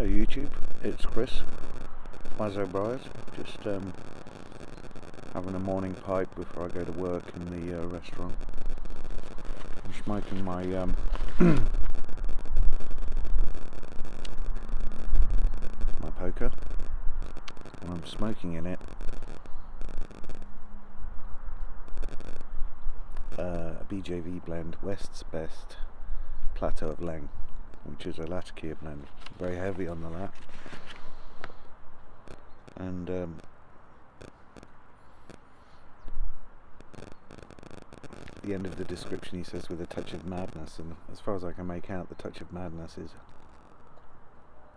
Hello YouTube, it's Chris, Mazzo Briars, just having a morning pipe before I go to work in the restaurant. I'm smoking my my poker, and I'm smoking in it a BJV blend, West's Best Plateau of Lang, which is a Latakia blend, very heavy on the lat, and at the end of the description he says with a touch of madness, and as far as I can make out, the touch of madness is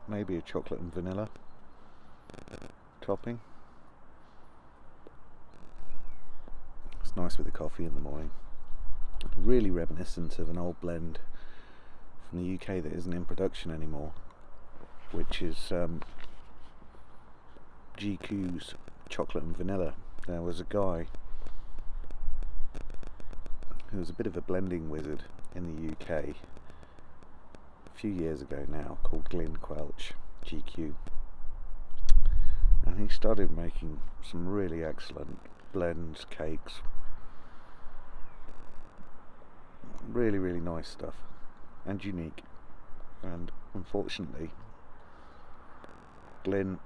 maybe a chocolate and vanilla topping. It's nice with the coffee in the morning, really reminiscent of an old blend from the UK that isn't in production anymore, which is GQ's chocolate and vanilla. There was a guy who was a bit of a blending wizard in the UK a few years ago now, called Glyn Quelch, GQ, and he started making some really excellent blends, cakes, really nice stuff and unique. And unfortunately, Glyn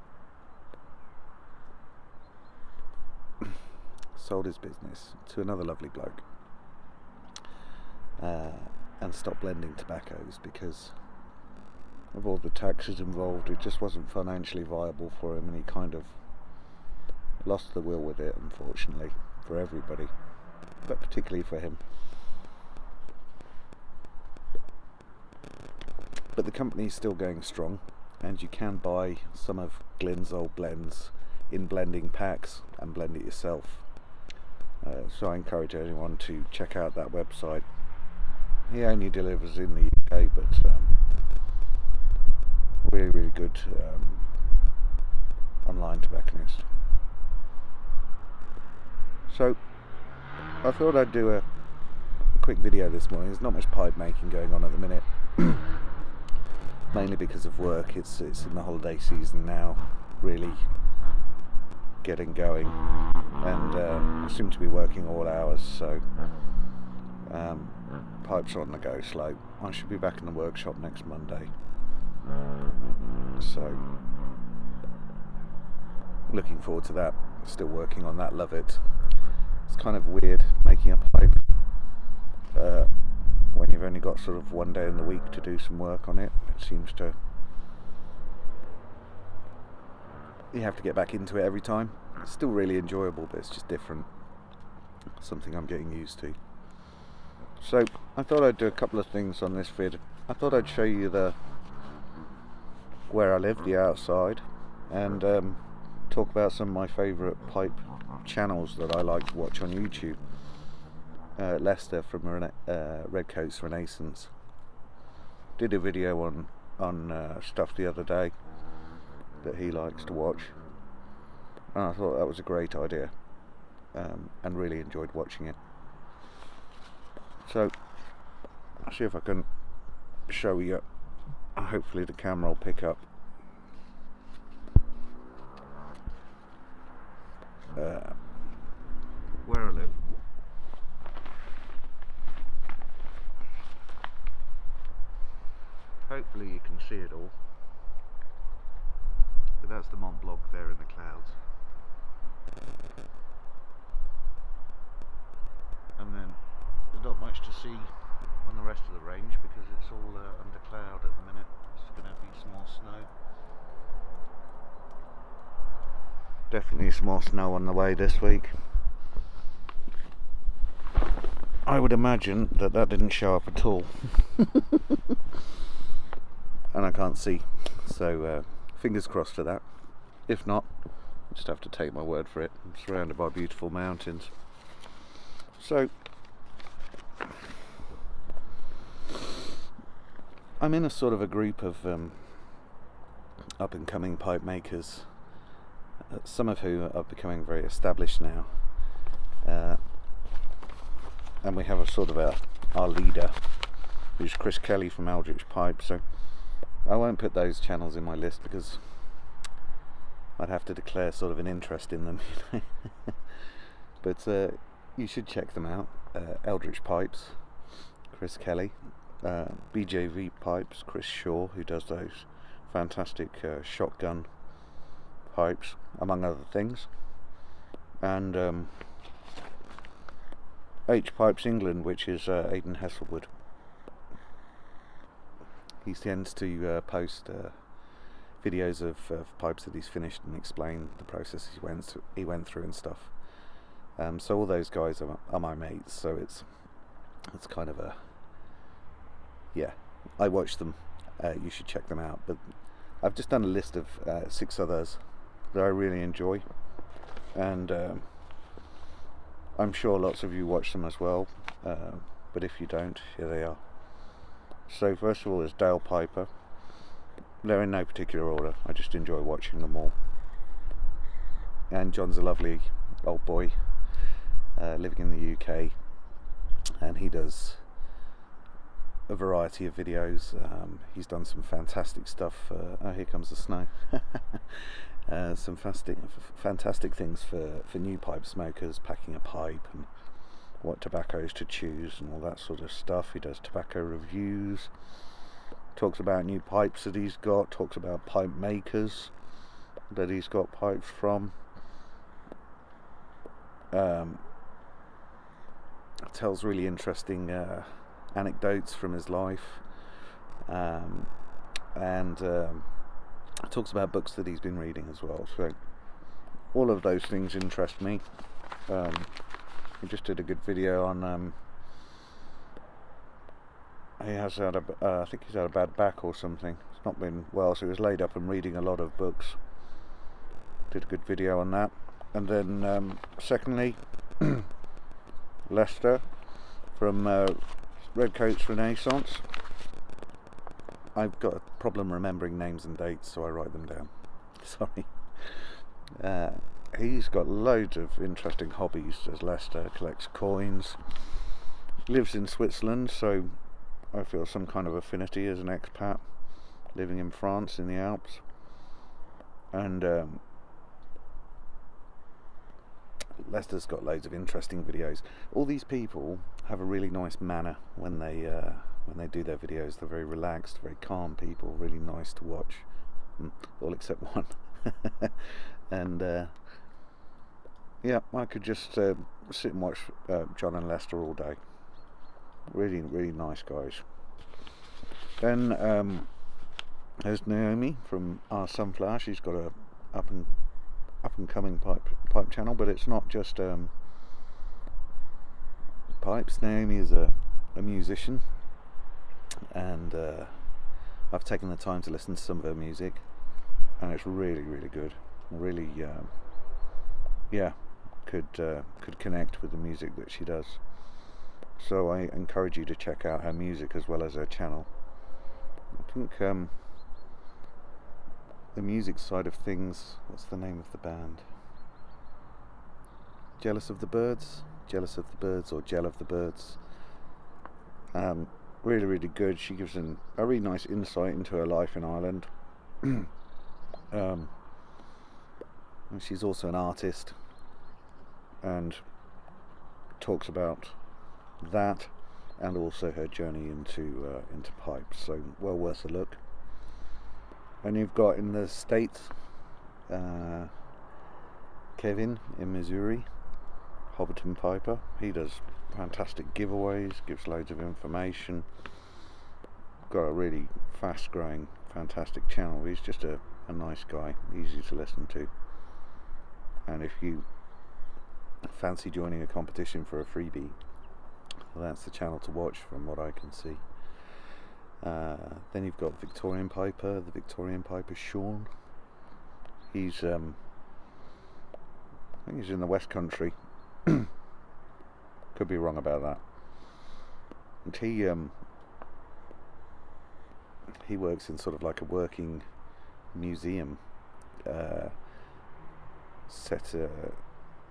sold his business to another lovely bloke and stopped blending tobaccos because of all the taxes involved. It just wasn't financially viable for him, and he kind of lost the will with it, unfortunately, for everybody, but particularly for him. But the company's still going strong, and you can buy some of Glyn's old blends in blending packs and blend it yourself. So I encourage anyone to check out that website. He only delivers in the UK, but really good online tobacconist. So I thought I'd do a quick video this morning. There's not much pipe making going on at the minute. Mainly because of work. It's in the holiday season now, really getting going, and I seem to be working all hours, so pipes are on the go slow. I should be back in the workshop next Monday, so looking forward to that. Still working on that, love it. It's kind of weird making a pipe when you've only got sort of one day in the week to do some work on it. It seems to, you have to get back into it every time. It's still really enjoyable, but it's just different. Something I'm getting used to. So I thought I'd do a couple of things on this vid. I thought I'd show you where I live, the outside, and talk about some of my favourite pipe channels that I like to watch on YouTube. Lester from Redcoats Renaissance did a video on stuff the other day that he likes to watch, and I thought that was a great idea, and really enjoyed watching it. So I'll see if I can show you. Hopefully the camera will pick up where I live. Hopefully you can see it all, but that's the Mont Blanc there in the clouds, and then there's not much to see on the rest of the range because it's all under cloud at the minute. It's going to be some more snow, definitely some more snow on the way this week. I would imagine that didn't show up at all. And I can't see, so fingers crossed for that. If not, I'll just have to take my word for it. I'm surrounded by beautiful mountains. So I'm in a sort of a group of up and coming pipe makers, some of who are becoming very established now, and we have a sort of our leader, who's Chris Kelly from Eldritch Pipe. So I won't put those channels in my list because I'd have to declare sort of an interest in them, you know. But you should check them out. Eldritch Pipes, Chris Kelly, BJV Pipes, Chris Shaw, who does those fantastic shotgun pipes, among other things, and H Pipes England, which is Aidan Hesselwood. He tends to post videos of pipes that he's finished and explain the process he went through and stuff. So all those guys are my mates. So it's kind of a, yeah. I watch them. You should check them out. But I've just done a list of 6 others that I really enjoy, and I'm sure lots of you watch them as well. But if you don't, here they are. So first of all, there's Dale Piper. They're in no particular order. I just enjoy watching them all. And John's a lovely old boy living in the UK, and he does a variety of videos. He's done some fantastic stuff. Oh, here comes the snow. Some fantastic things for new pipe smokers, packing a pipe and what tobaccos to choose and all that sort of stuff. He does tobacco reviews, talks about new pipes that he's got, talks about pipe makers that he's got pipes from, tells really interesting anecdotes from his life, and talks about books that he's been reading as well. So all of those things interest me. He just did a good video on he has had I think he's had a bad back or something. It's not been well, so he was laid up and reading a lot of books. Did a good video on that. And then secondly, Lester from Redcoats Renaissance. I've got a problem remembering names and dates, so I write them down. Sorry. He's got loads of interesting hobbies. As Lester collects coins, lives in Switzerland, so I feel some kind of affinity as an expat living in France in the Alps. And Lester's got loads of interesting videos. All these people have a really nice manner when they do their videos. They're very relaxed, very calm people, really nice to watch, all except one. And yeah, I could just sit and watch John and Lester all day. Really, really nice guys. Then there's Naomi from Our Sunflower. She's got a up and coming pipe channel, but it's not just pipes. Naomi is a musician, and I've taken the time to listen to some of her music, and it's really, really good. Really, yeah, could connect with the music that she does. So I encourage you to check out her music as well as her channel. I think the music side of things, what's the name of the band? Jealous of the Birds? Jealous of the Birds, or Jell of the Birds. Really, really good. She gives a really nice insight into her life in Ireland. And she's also an artist, and talks about that and also her journey into pipes. So well worth a look. And you've got in the States Kevin in Missouri, Hobbiton Piper. He does fantastic giveaways, gives loads of information, got a really fast growing fantastic channel. He's just a nice guy, easy to listen to. And if you fancy joining a competition for a freebie, well, that's the channel to watch from what I can see. Then you've got Victorian Piper, the Victorian Piper Sean. He's I think he's in the West Country. Could be wrong about that. And he works in sort of like a working museum, set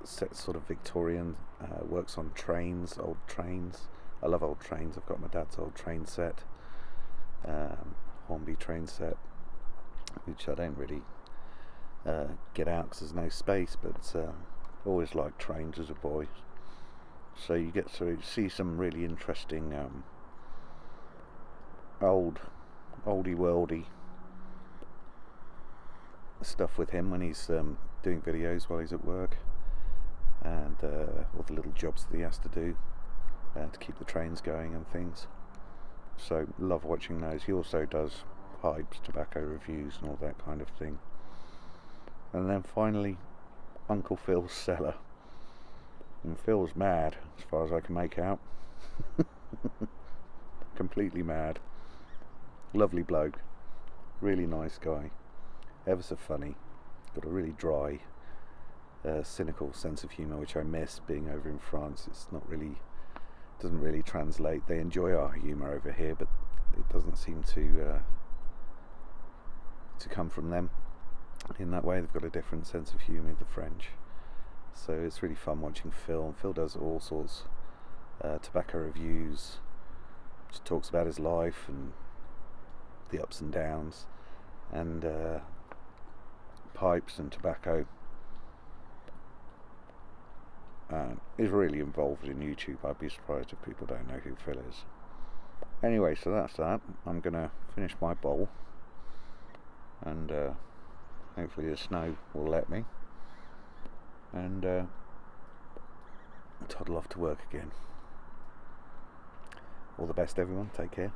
sort of Victorian, works on trains, old trains. I love old trains. I've got my dad's old train set, Hornby train set, which I don't really get out because there's no space, but always liked trains as a boy. So you get to see some really interesting oldie worldy stuff with him when he's doing videos while he's at work, and all the little jobs that he has to do to keep the trains going and things. So love watching those. He also does pipes, tobacco reviews and all that kind of thing. And then finally, Uncle Phil's Cellar. And Phil's mad, as far as I can make out. Completely mad. Lovely bloke. Really nice guy. Ever so funny. Got a really dry, cynical sense of humour, which I miss being over in France. Doesn't really translate. They enjoy our humour over here, but it doesn't seem to come from them in that way. They've got a different sense of humour, the French. So it's really fun watching Phil. Phil does all sorts, tobacco reviews, just talks about his life and the ups and downs, and pipes and tobacco. Is really involved in YouTube. I'd be surprised if people don't know who Phil is. Anyway, so that's that. I'm going to finish my bowl, and hopefully the snow will let me, and toddle off to work again. All the best, everyone. Take care.